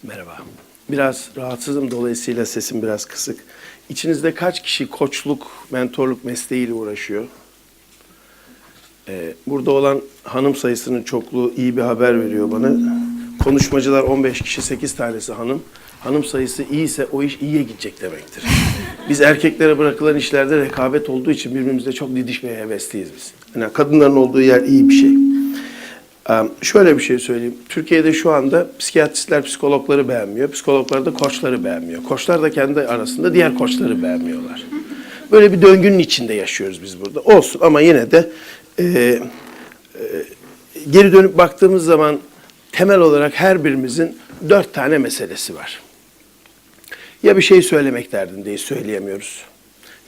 Merhaba. Biraz rahatsızım, dolayısıyla sesim biraz kısık. İçinizde kaç kişi koçluk, mentorluk mesleğiyle uğraşıyor? Burada olan hanım sayısının çokluğu iyi bir haber veriyor bana. Konuşmacılar 15 kişi, 8 tanesi hanım. Hanım sayısı iyiyse o iş iyiye gidecek demektir. Biz erkeklere bırakılan işlerde rekabet olduğu için birbirimizle çok didişmeye hevesliyiz biz. Yani kadınların olduğu yer iyi bir şey. Şöyle bir şey söyleyeyim. Türkiye'de şu anda psikiyatristler psikologları beğenmiyor. Psikologlar da koçları beğenmiyor. Koçlar da kendi arasında diğer koçları beğenmiyorlar. Böyle bir döngünün içinde yaşıyoruz biz burada. Olsun ama yine de geri dönüp baktığımız zaman temel olarak her birimizin 4 tane meselesi var. Ya bir şey söylemek derdindeyiz, söyleyemiyoruz.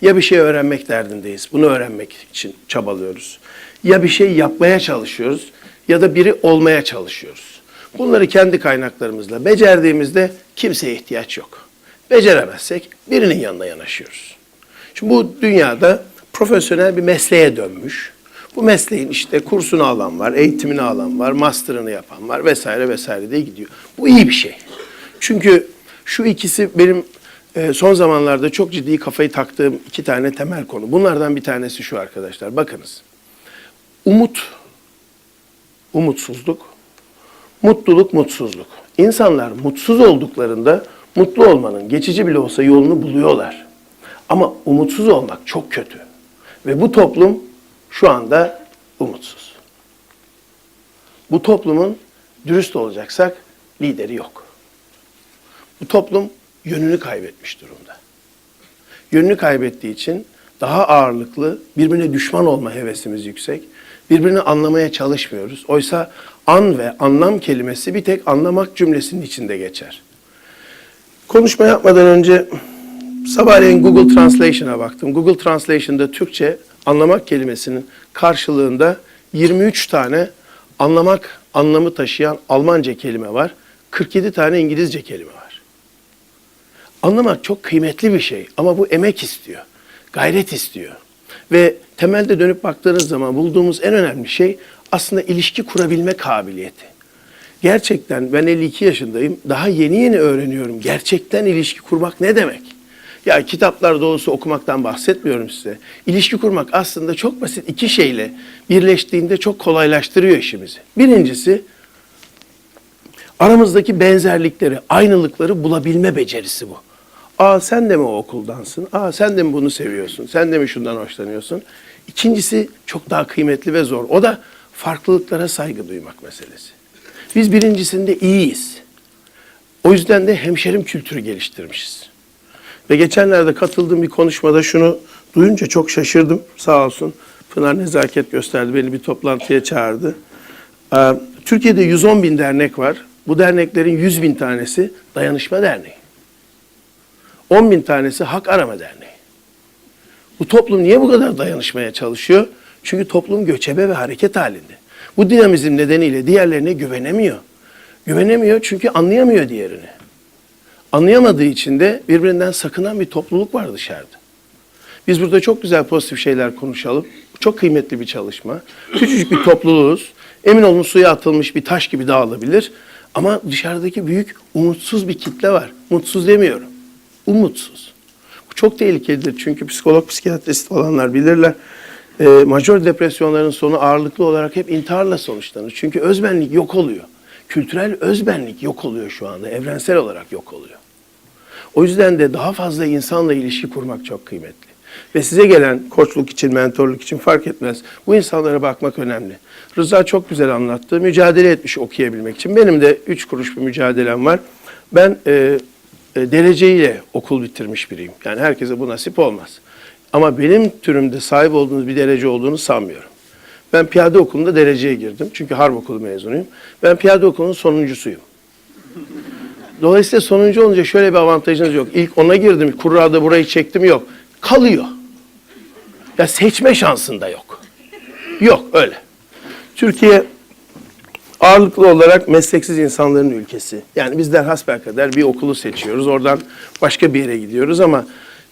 Ya bir şey öğrenmek derdindeyiz, bunu öğrenmek için çabalıyoruz. Ya bir şey yapmaya çalışıyoruz ya da biri olmaya çalışıyoruz. Bunları kendi kaynaklarımızla becerdiğimizde kimseye ihtiyaç yok. Beceremezsek birinin yanına yanaşıyoruz. Şimdi bu dünyada profesyonel bir mesleğe dönmüş. Bu mesleğin işte kursunu alan var, eğitimini alan var, master'ını yapan var vesaire vesaire diye gidiyor. Bu iyi bir şey. Çünkü şu ikisi benim son zamanlarda çok ciddi kafayı taktığım 2 tane temel konu. Bunlardan bir tanesi şu arkadaşlar. Bakınız. Umutsuzluk, mutluluk, mutsuzluk. İnsanlar mutsuz olduklarında mutlu olmanın geçici bile olsa yolunu buluyorlar. Ama umutsuz olmak çok kötü. Ve bu toplum şu anda umutsuz. Bu toplumun dürüst olacaksak lideri yok. Bu toplum yönünü kaybetmiş durumda. Yönünü kaybettiği için daha ağırlıklı, birbirine düşman olma hevesimiz yüksek. Birbirini anlamaya çalışmıyoruz. Oysa an ve anlam kelimesi bir tek anlamak cümlesinin içinde geçer. Konuşma yapmadan önce sabahleyin Google Translation'a baktım. Google Translation'da Türkçe anlamak kelimesinin karşılığında 23 tane anlamak anlamı taşıyan Almanca kelime var. 47 tane İngilizce kelime var. Anlamak çok kıymetli bir şey ama bu emek istiyor, gayret istiyor. Ve temelde dönüp baktığınız zaman bulduğumuz en önemli şey aslında ilişki kurabilme kabiliyeti. Gerçekten ben 52 yaşındayım, daha yeni öğreniyorum gerçekten ilişki kurmak ne demek? Ya kitaplar dolusu okumaktan bahsetmiyorum size. İlişki kurmak aslında çok basit 2 şeyle birleştiğinde çok kolaylaştırıyor işimizi. Birincisi aramızdaki benzerlikleri, aynılıkları bulabilme becerisi bu. Aa sen de mi o okuldansın? Aa sen de mi bunu seviyorsun? Sen de mi şundan hoşlanıyorsun? İkincisi çok daha kıymetli ve zor. O da farklılıklara saygı duymak meselesi. Biz birincisinde iyiyiz. O yüzden de hemşerim kültürü geliştirmişiz. Ve geçenlerde katıldığım bir konuşmada şunu duyunca çok şaşırdım. Sağ olsun Pınar nezaket gösterdi. Beni bir toplantıya çağırdı. Türkiye'de 110 bin dernek var. Bu derneklerin 100 bin tanesi dayanışma derneği. 10 bin tanesi hak arama derneği. Bu toplum niye bu kadar dayanışmaya çalışıyor? Çünkü toplum göçebe ve hareket halinde. Bu dinamizm nedeniyle diğerlerine güvenemiyor. Güvenemiyor çünkü anlayamıyor diğerini. Anlayamadığı için de birbirinden sakınan bir topluluk var dışarıda. Biz burada çok güzel pozitif şeyler konuşalım. Çok kıymetli bir çalışma. Küçücük bir topluluğuz. Emin olun suya atılmış bir taş gibi dağılabilir. Ama dışarıdaki büyük umutsuz bir kitle var. Mutsuz demiyorum. Umutsuz. Bu çok tehlikelidir çünkü psikolog, psikiyatrist olanlar bilirler. Majör depresyonların sonu ağırlıklı olarak hep intiharla sonuçlanır. Çünkü özbenlik yok oluyor. Kültürel özbenlik yok oluyor şu anda. Evrensel olarak yok oluyor. O yüzden de daha fazla insanla ilişki kurmak çok kıymetli. Ve size gelen koçluk için, mentorluk için fark etmez. Bu insanlara bakmak önemli. Rıza çok güzel anlattı. Mücadele etmiş okuyabilmek için. Benim de 3 kuruş bir mücadelem var. Ben dereceyle okul bitirmiş biriyim. Yani herkese bu nasip olmaz. Ama benim türümde sahip olduğunuz bir derece olduğunu sanmıyorum. Ben piyade okulunda dereceye girdim. Çünkü harp okulu mezunuyum. Ben piyade okulunun sonuncusuyum. Dolayısıyla sonuncu olunca şöyle bir avantajınız yok. İlk ona girdim, kurrada burayı çektim yok. Kalıyor. Ya seçme şansın da yok. Yok öyle. Türkiye ağırlıklı olarak mesleksiz insanların ülkesi. Yani bizler hasbelkader bir okulu seçiyoruz. Oradan başka bir yere gidiyoruz ama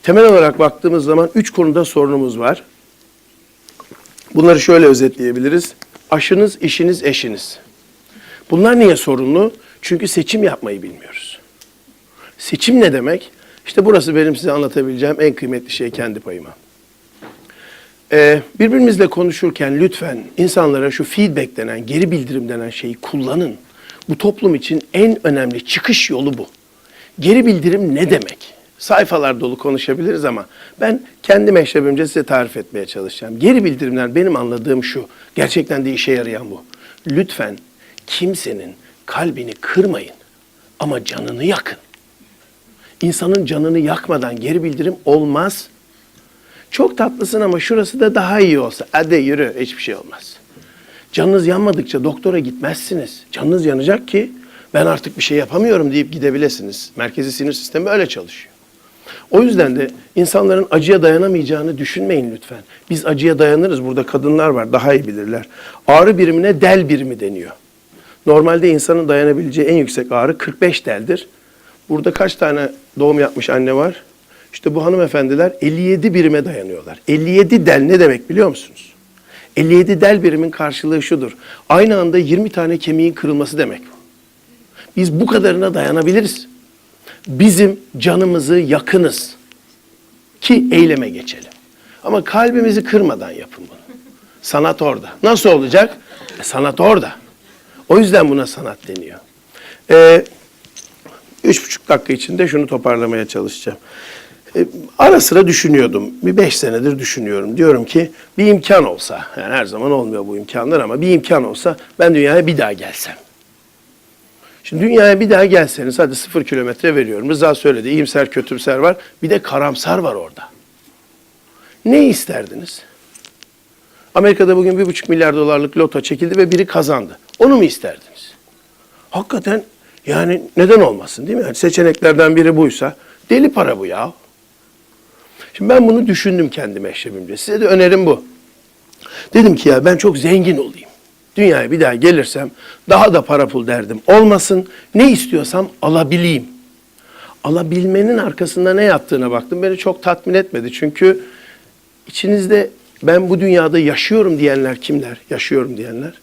temel olarak baktığımız zaman 3 konuda sorunumuz var. Bunları şöyle özetleyebiliriz. Aşınız, işiniz, eşiniz. Bunlar niye sorunlu? Çünkü seçim yapmayı bilmiyoruz. Seçim ne demek? İşte burası benim size anlatabileceğim en kıymetli şey kendi payıma. Birbirimizle konuşurken lütfen insanlara şu feedback denen, geri bildirim denen şeyi kullanın. Bu toplum için en önemli çıkış yolu bu. Geri bildirim ne demek? Sayfalar dolu konuşabiliriz ama ben kendi meşrebimce size tarif etmeye çalışacağım. Geri bildirimler benim anladığım şu, gerçekten de işe yarayan bu. Lütfen kimsenin kalbini kırmayın ama canını yakın. İnsanın canını yakmadan geri bildirim olmaz. Çok tatlısın ama şurası da daha iyi olsa. Hadi yürü, hiçbir şey olmaz. Canınız yanmadıkça doktora gitmezsiniz. Canınız yanacak ki ben artık bir şey yapamıyorum deyip gidebilirsiniz. Merkezi sinir sistemi öyle çalışıyor. O yüzden de insanların acıya dayanamayacağını düşünmeyin lütfen. Biz acıya dayanırız. Burada kadınlar var, daha iyi bilirler. Ağrı birimine del birimi deniyor. Normalde insanın dayanabileceği en yüksek ağrı 45 deldir. Burada kaç tane doğum yapmış anne var? İşte bu hanımefendiler 57 birime dayanıyorlar. 57 del ne demek biliyor musunuz? 57 del birimin karşılığı şudur. Aynı anda 20 tane kemiğin kırılması demek bu. Biz bu kadarına dayanabiliriz. Bizim canımızı yakınız ki eyleme geçelim. Ama kalbimizi kırmadan yapın bunu. Sanat orada. Nasıl olacak? Sanat orada. O yüzden buna sanat deniyor. 3,5 dakika içinde şunu toparlamaya çalışacağım. Ara sıra düşünüyordum. Bir 5 senedir düşünüyorum. Diyorum ki bir imkan olsa, yani her zaman olmuyor bu imkanlar ama bir imkan olsa ben dünyaya bir daha gelsem. Şimdi dünyaya bir daha gelseniz, hadi 0 kilometre veriyorum. Rıza söyledi, iyimser, kötümser var. Bir de karamsar var orada. Ne isterdiniz? Amerika'da bugün 1,5 milyar dolarlık loto çekildi ve biri kazandı. Onu mu isterdiniz? Hakikaten yani neden olmasın değil mi? Yani seçeneklerden biri buysa deli para bu ya. Şimdi ben bunu düşündüm kendi meşrebimce. Size de önerim bu. Dedim ki ya ben çok zengin olayım. Dünyaya bir daha gelirsem daha da para pul derdim olmasın. Ne istiyorsam alabileyim. Alabilmenin arkasında ne yattığına baktım. Beni çok tatmin etmedi. Çünkü içinizde ben bu dünyada yaşıyorum diyenler kimler? Yaşıyorum diyenler.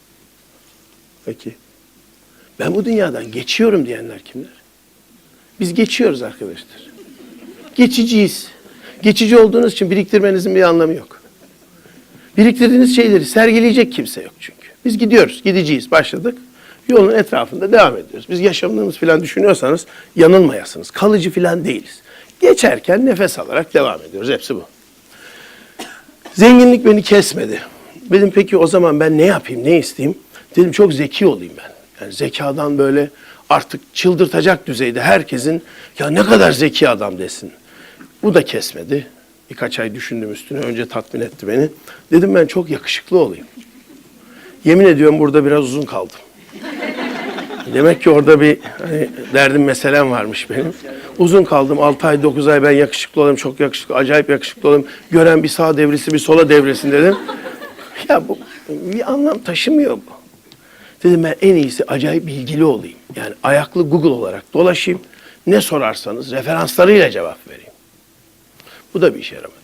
Peki. Ben bu dünyadan geçiyorum diyenler kimler? Biz geçiyoruz arkadaşlar. Geçiciyiz. Geçici olduğunuz için biriktirmenizin bir anlamı yok. Biriktirdiğiniz şeyleri sergileyecek kimse yok çünkü. Biz gidiyoruz, gideceğiz, başladık. Yolun etrafında devam ediyoruz. Biz yaşamlarımız falan düşünüyorsanız yanılmayasınız. Kalıcı falan değiliz. Geçerken nefes alarak devam ediyoruz. Hepsi bu. Zenginlik beni kesmedi. Dedim peki o zaman ben ne yapayım, ne isteyeyim? Dedim çok zeki olayım ben. Yani zekadan böyle artık çıldırtacak düzeyde herkesin ya ne kadar zeki adam desin. Bu da kesmedi. Birkaç ay düşündüm üstüne. Önce tatmin etti beni. Dedim ben çok yakışıklı olayım. Yemin ediyorum burada biraz uzun kaldım. Demek ki orada bir derdim meselem varmış benim. Uzun kaldım. 6 ay 9 ay ben yakışıklı olayım. Çok yakışıklı. Acayip yakışıklı olayım. Gören bir sağa devrilsin bir sola devrilsin dedim. Ya bu bir anlam taşımıyor bu. Dedim ben en iyisi acayip bilgili olayım. Yani ayaklı Google olarak dolaşayım. Ne sorarsanız referanslarıyla cevap vereyim. Bu da bir işe yaramadı.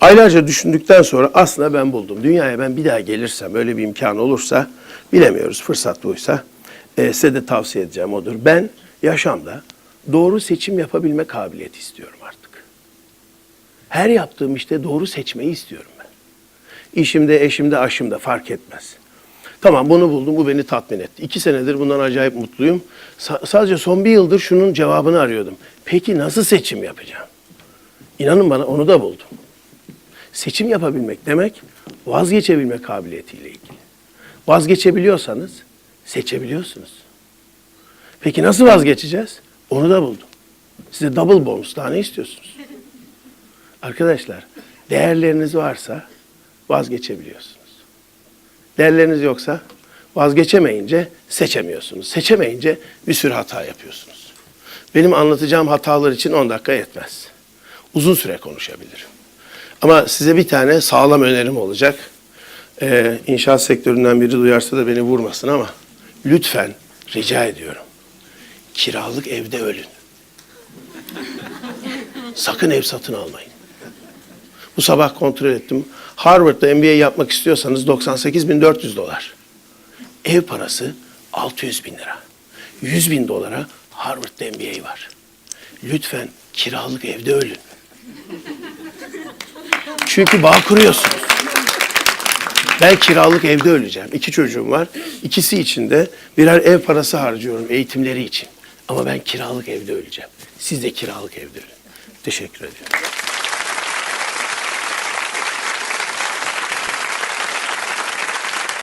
Aylarca düşündükten sonra aslında ben buldum. Dünyaya ben bir daha gelirsem, öyle bir imkan olursa, bilemiyoruz fırsat buysa, size de tavsiye edeceğim odur. Ben yaşamda doğru seçim yapabilme kabiliyeti istiyorum artık. Her yaptığım işte doğru seçmeyi istiyorum ben. İşimde, eşimde, aşımda fark etmez. Tamam bunu buldum, bu beni tatmin etti. 2 senedir bundan acayip mutluyum. Sadece son 1 yıldır şunun cevabını arıyordum. Peki nasıl seçim yapacağım? İnanın bana onu da buldum. Seçim yapabilmek demek vazgeçebilme kabiliyetiyle ilgili. Vazgeçebiliyorsanız seçebiliyorsunuz. Peki nasıl vazgeçeceğiz? Onu da buldum. Size double bonus daha ne istiyorsunuz? Arkadaşlar değerleriniz varsa vazgeçebiliyorsunuz. Değerleriniz yoksa vazgeçemeyince seçemiyorsunuz. Seçemeyince bir sürü hata yapıyorsunuz. Benim anlatacağım hatalar için 10 dakika yetmez. Uzun süre konuşabilirim. Ama size bir tane sağlam önerim olacak. İnşaat sektöründen biri duyarsa da beni vurmasın ama lütfen rica ediyorum. Kiralık evde ölün. Sakın ev satın almayın. Bu sabah kontrol ettim. Harvard'da MBA yapmak istiyorsanız $98.400. Ev parası 600.000 lira. $100.000 Harvard'da MBA var. Lütfen kiralık evde ölün. Çünkü bağ kuruyorsunuz. Ben kiralık evde öleceğim. 2 çocuğum var. İkisi için de birer ev parası harcıyorum eğitimleri için. Ama ben kiralık evde öleceğim. Siz de kiralık evde ölün. Teşekkür ederim.